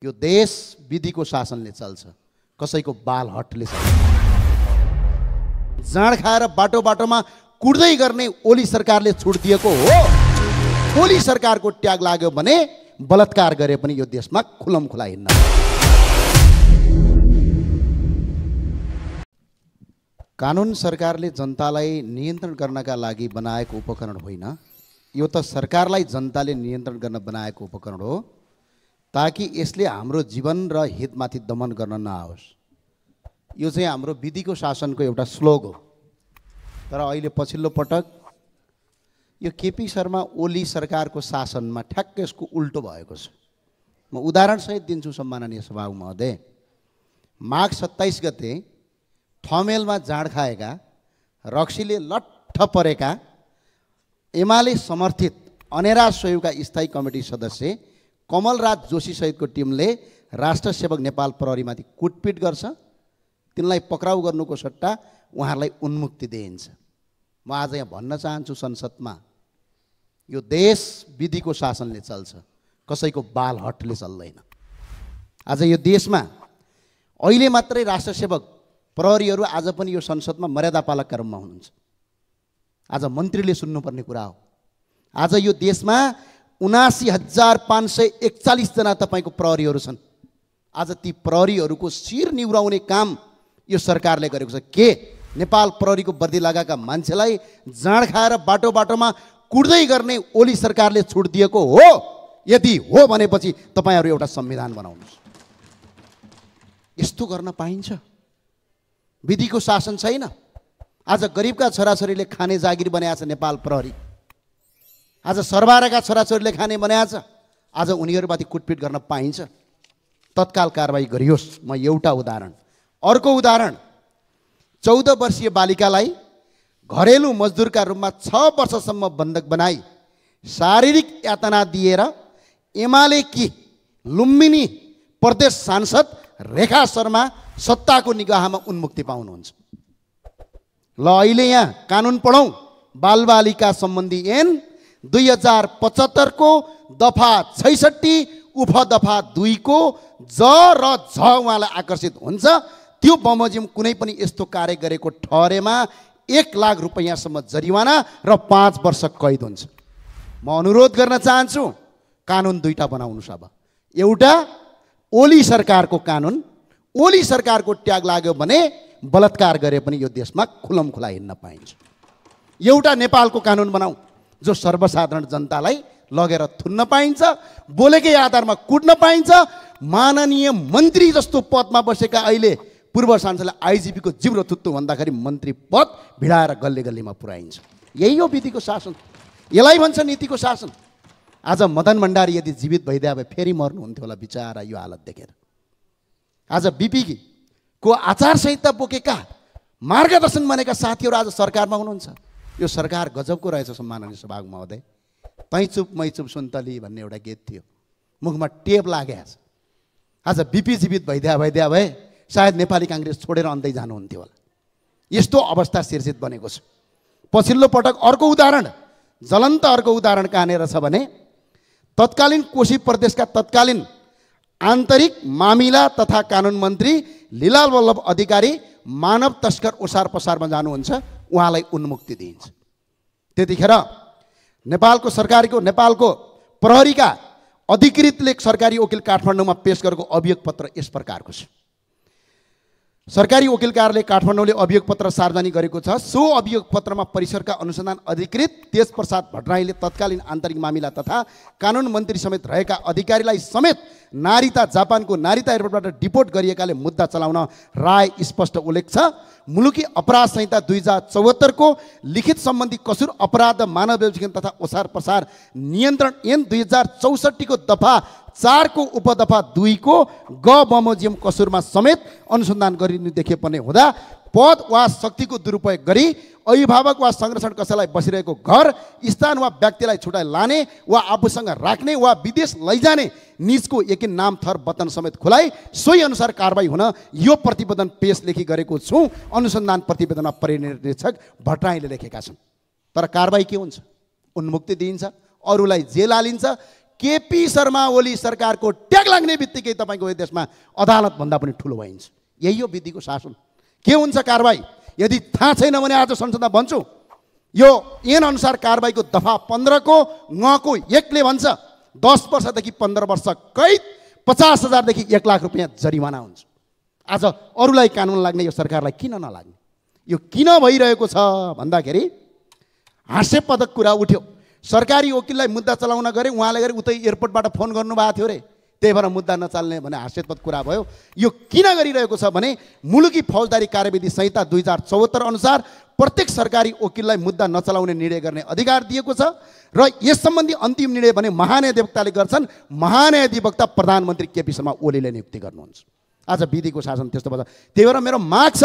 यो देश विधिको शासनले चल्छ, कसैको बाल हटले चल्छ। जाँड खाएर बाटो बाटोमा कुट्दै गर्ने ओली सरकारले छुट दिएको हो। ओली सरकारको ट्याग लाग्यो भने बलात्कार गरे पनि यो देशमा खुलम खुला हिँड्न। कानुन सरकारले जनतालाई नियन्त्रण गर्नका लागि बनाएको उपकरण होइन, यो त सरकारलाई जनताले नियन्त्रण गर्न बनाएको उपकरण हो, ताकि यसले हाम्रो जीवन र हितमाथि दमन गर्न नआओस्। यो चाहिँ हाम्रो विधिको शासनको एउटा श्लोक हो। तर अहिले पछिल्लो पटक यो केपी शर्मा ओली सरकारको शासनमा ठ्याक्कै यसको उल्टो भएको छ। म उदाहरणसहित दिन्छु सम्माननीय सभामुख महोदय। माघ 27 गते ठमेलमा जाँड खाएका, रक्सीले लट्ठ परेका, एमाले समर्थित अनेरा सहयोगका स्थायी कमिटी सदस्य कमलराज जोशी सहितको टिमले राष्ट्र सेवक नेपाल प्रहरीमाथि कुटपिट गर्छ। तिनलाई पक्राउ गर्नुको सट्टा उहाँहरूलाई उन्मुक्ति दिइन्छ। म आज यहाँ भन्न चाहन्छु संसदमा, यो देश विधिको शासनले चल्छ, कसैको बाल हटले चल्दैन। आज यो देशमा अहिले मात्रै राष्ट्र सेवक प्रहरीहरू आज पनि यो संसदमा मर्यादा पालकका रूपमा हुनुहुन्छ। आज मन्त्रीले सुन्नुपर्ने कुरा हो। आज यो देशमा 79,541 जना तपाईको प्रहरीहरू छन्। आज ती प्रहरीहरूको शिर निहुराउने काम यो सरकारले गरेको छ। के नेपाल प्रहरीको वर्दी लगाएका मान्छेलाई जाँड खाएर बाटो बाटोमा कुट्दै गर्ने ओली सरकारले छुट दिएको हो? यदि हो भनेपछि तपाईहरू एउटा संविधान बनाउनुहोस्। यस्तो गर्न पाइन्छ? विधिको शासन छैन। आज गरिबका छोराछोरीले खाने जागिर बनाएको छ नेपाल प्रहरी। आज सरबारका छोराछोरीले खाने बनाएको छ। आज उनीहरूमाथि कुटपिट गर्न पाइन्छ? तत्काल कारबाही गरियोस्। म एउटा उदाहरण। अर्को उदाहरण, 14 वर्षीय बालिकालाई घरेलु मजदुरका रूपमा 6 वर्षसम्म बन्धक बनाई शारीरिक यातना दिएर एमालेकी लुम्बिनी प्रदेश सांसद रेखा शर्मा सत्ताको निगाहमा उन्मुक्ति पाउनुहुन्छ। ल अहिले यहाँ कानुन पढौँ। बालबालिका सम्बन्धी ऐन 2075 को दफा 66 उपदफा 2 को ज र झ उहाँलाई आकर्षित हुन्छ। त्यो बमोजिम कुनै पनि यस्तो कार्य गरेको ठहरेमा 1 लाख रुपैयाँसम्म जरिवाना र 5 वर्ष कैद हुन्छ। म अनुरोध गर्न चाहन्छु, कानुन दुईटा बनाउनुस्। अब एउटा ओली सरकारको कानुन, ओली सरकारको ट्याग लाग्यो भने बलात्कार गरे पनि यो देशमा खुलम खुला हिँड्न पाइन्छ। एउटा नेपालको कानुन बनाऊ जो सर्वसाधारण जनतालाई लगेर थुन्न पाइन्छ, बोलेकै आधारमा कुट्न पाइन्छ। माननीय मन्त्री जस्तो पदमा बसेका अहिले पूर्व सांसदले आइजिपी को जिब्रो थुत्तु भन्दाखेरि मन्त्री पद भिडाएर गल्ली गल्लीमा पुर्याइन्छ। यही हो विधिको शासन। यसलाई भन्छ नीतिको शासन। आज मदन भण्डारी यदि जीवित भइदिए भए फेरि मर्नुहुन्थ्यो होला बिचारा यो हालत देखेर। आज बिपी को आचार संहिता बोकेका, मार्गदर्शन बनेका साथीहरू आज सरकारमा हुनुहुन्छ। यो सरकार गजबको रहेछ सम्माननीय सभामुख महोदय। तै चुप मै चुप सुन्तली भन्ने एउटा गीत थियो, मुखमा टेप लागेको छ। आज बिपी जीवित भइदिया भए सायद नेपाली काङ्ग्रेस छोडेर अन्दै जानुहुन्थ्यो होला। यस्तो अवस्था सिर्जित बनेको छ। पछिल्लो पटक अर्को उदाहरण, ज्वलन्त अर्को उदाहरण कहाँनिर छ भने तत्कालीन कोशी प्रदेशका तत्कालीन आन्तरिक मामिला तथा कानुन मन्त्री लीलाल वल्लभ अधिकारी मानव तस्कर ओसार पसारमा जानुहुन्छ, उहाँलाई उन्मुक्ति दिइन्छ। त्यतिखेर नेपालको सरकारको, नेपालको प्रहरीका अधिकृतले सरकारी वकिल काठमाडौँमा पेश गरेको अभियोग पत्र यस प्रकारको छ। सरकारी वकिल कार्यालय काठमाडौँले अभियोग पत्र सार्वजनिक गरेको छ। सो अभियोग पत्रमा परिसरका अनुसन्धान अधिकृत तेज प्रसाद भट्टराईले तत्कालीन आन्तरिक मामिला तथा कानुन मन्त्री समेत रहेका अधिकारीलाई समेत नारिता, जापानको नारिता एयरपोर्टबाट डिपोर्ट गरिएकाले मुद्दा चलाउन राय स्पष्ट उल्लेख छ। मुलुकी अपराध संहिता 2074 को लिखित सम्बन्धी कसुर अपराध, मानव व्यवसाय तथा ओसार पसार नियन्त्रण ऐन 2064 को दफा 4 को उपदफा 2 को ग बमोजिम कसुरमा समेत अनुसन्धान गरिनु देखिए पनि हुँदा पद वा शक्तिको दुरुपयोग गरी अभिभावक वा संरक्षण कसैलाई बसिरहेको घर, स्थान वा व्यक्तिलाई छुटाइ लाने वा आफूसँग राख्ने वा विदेश लैजाने निजको यकिन नाम, थर, वतन समेत खुलाइ सोही अनुसार कारबाही हुन यो प्रतिवेदन पेश लेखी गरेको छु। अनुसन्धान प्रतिवेदनमा परिनिर्देशक भट्टराईले लेखेका छन्। तर कारबाही के हुन्छ? उन्मुक्ति दिइन्छ, अरूलाई जेल हालिन्छ। केपी शर्मा ओली सरकारको ट्याग लाग्ने बित्तिकै तपाईँको यो देशमा अदालतभन्दा पनि ठुलो भइन्छ। यही हो विधिको शासन। के हुन्छ कारबाही? यदि थाहा छैन भने आज संसदमा भन्छु, यो ऐन अनुसार कारबाहीको दफा 15 को ङको 1 ले भन्छ 10 वर्षदेखि 15 वर्ष कैद, 50,000 देखि 1 लाख रुपियाँ जरिवाना हुन्छ। आज अरूलाई कानुन लाग्ने यो सरकारलाई किन नलाग्ने? यो किन भइरहेको छ भन्दाखेरि हास्यपदक कुरा उठ्यो। सरकारी वकिललाई मुद्दा चलाउन गरे, उहाँले गरे उतै एयरपोर्टबाट फोन गर्नुभएको थियो रे, त्यही भएर मुद्दा नचाल्ने भने हास्यास्पद कुरा भयो। यो किन गरिरहेको छ भने मुलुकी फौजदारी कार्यविधि संहिता 2074 अनुसार प्रत्येक सरकारी वकिललाई मुद्दा नचलाउने निर्णय गर्ने अधिकार दिएको छ र यस सम्बन्धी अन्तिम निर्णय भने महान्यायाधिवक्ताले गर्छन्। महान्यायाधिवक्ता प्रधानमन्त्री केपी शर्मा ओलीले नियुक्ति गर्नुहुन्छ। आज विधिको शासन त्यस्तो भन्छ। त्यही भएर मेरो माग छ,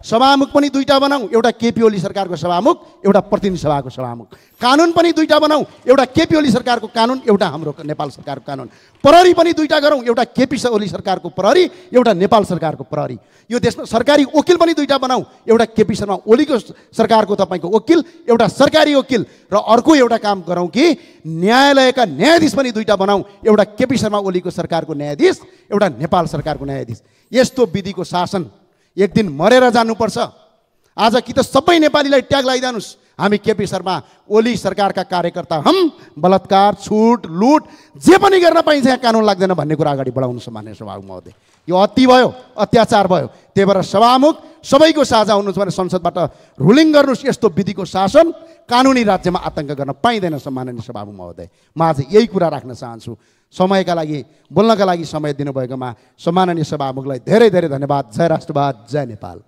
सभामुख पनि 2टा बनाऊ, एउटा केपी ओली सरकारको सभामुख, एउटा प्रतिनिधि सभाको सभामुख। कानुन पनि 2टा बनाऊ, एउटा केपी ओली सरकारको कानुन, एउटा हाम्रो नेपाल सरकारको कानुन। प्रहरी पनि 2टा गरौँ, एउटा केपी ओली सरकारको प्रहरी, एउटा नेपाल सरकारको प्रहरी। यो देशमा सरकारी वकिल पनि 2टा बनाऊ, एउटा केपी शर्मा ओलीको सरकारको तपाईँको वकिल, एउटा सरकारी वकिल, र अर्को एउटा काम गरौँ कि न्यायालयका न्यायाधीश पनि 2टा बनाऊ, एउटा केपी शर्मा ओलीको सरकारको न्यायाधीश, एउटा नेपाल सरकारको न्यायाधीश। यस्तो विधिको शासन एक दिन मरेर जानुपर्छ। आज कि त सबै नेपालीलाई ट्याग लगाइदिनुहोस्, हामी केपी शर्मा ओली सरकारका कार्यकर्ता हम, बलात्कार, छुट, लुट जे पनि गर्न पाइन्छ यहाँ कानुन लाग्दैन भन्ने कुरा अगाडि बढाउनु मान्य सभामुख महोदय। यो अति भयो, अत्याचार भयो। त्यही भएर सभामुख सबैको साझा हुनुहुन्छ भने संसदबाट रुलिङ गर्नुहोस्। यस्तो विधिको शासन कानुनी राज्यमा आतंक गर्न पाइँदैन सम्माननीय सभामुख महोदय। म आज यही कुरा राख्न चाहन्छु। समयका लागि, बोल्नका लागि समय दिनुभएकोमा सम्माननीय सभामुखलाई धेरै धेरै धन्यवाद। जय राष्ट्रवाद, जय नेपाल।